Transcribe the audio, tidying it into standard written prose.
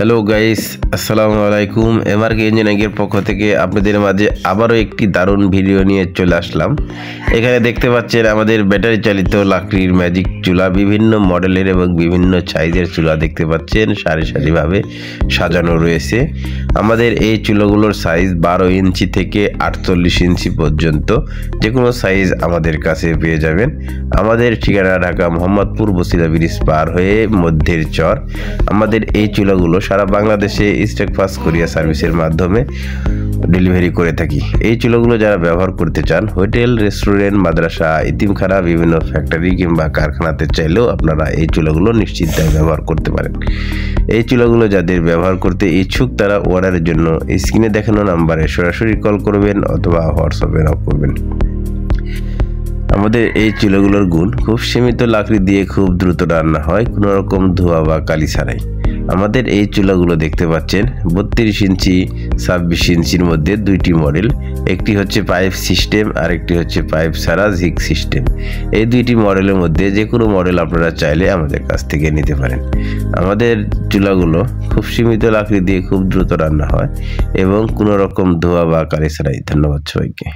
Hello guys, আসসালামু আলাইকুম। এমআরকে ইঞ্জিনিয়ারিংয়ের পক্ষ থেকে আপনাদের মাঝে আবারও একটি দারুণ ভিডিও নিয়ে চলে আসলাম। এখানে দেখতে পাচ্ছেন আমাদের ব্যাটারি চালিত লাকড়ির ম্যাজিক চুলা, বিভিন্ন মডেলের এবং বিভিন্ন সাইজের চুলা দেখতে পাচ্ছেন সারি সারিভাবে সাজানো রয়েছে। আমাদের এই চুলাগুলোর সাইজ 12 ইঞ্চি থেকে 48 ইঞ্চি পর্যন্ত যে কোনো সাইজ আমাদের কাছে পেয়ে যাবেন। আমাদের ঠিকানা ঢাকা মোহাম্মদপুর বসিলা ব্রিজ পার হয়ে মধ্যের চর। আমাদের এই চুলাগুলো সারা বাংলাদেশে স্টেক ফাস্ট কুরিয়ার সার্ভিসের মাধ্যমে ডেলিভারি করে থাকি। এই চুলাগুলো যারা ব্যবহার করতে চান, হোটেল, রেস্টুরেন্ট, মাদ্রাসা, ইতিমখানা, বিভিন্ন ফ্যাক্টরি কিংবা কারখানাতে চাইলেও আপনারা এই চুলাগুলো নিশ্চিন্তায় ব্যবহার করতে পারেন। এই চুলাগুলো যাদের ব্যবহার করতে ইচ্ছুক তারা অর্ডারের জন্য স্ক্রিনে দেখানো নাম্বারে সরাসরি কল করবেন অথবা হোয়াটসঅ্যাপে নক করবেন। আমাদের এই চুলাগুলোর গুণ, খুব সীমিত লাকড়ি দিয়ে খুব দ্রুত রান্না হয়, কোনো রকম ধোয়া বা কালি ছাড়াই। আমাদের এই চুলাগুলো দেখতে পাচ্ছেন 32 ইঞ্চি 26 ইঞ্চির মধ্যে দুইটি মডেল, একটি হচ্ছে পাইপ সিস্টেম আর একটি হচ্ছে পাইপ ছাড়া জিগ সিস্টেম। এই দুইটি মডেলের মধ্যে যে কোনো মডেল আপনারা চাইলে আমাদের কাছ থেকে নিতে পারেন। আমাদের চুলাগুলো খুব সীমিত লাকড়ি দিয়ে খুব দ্রুত রান্না হয় এবং কোনো রকম ধোয়া বা কালি ছাড়াই। ধন্যবাদ সবাইকে।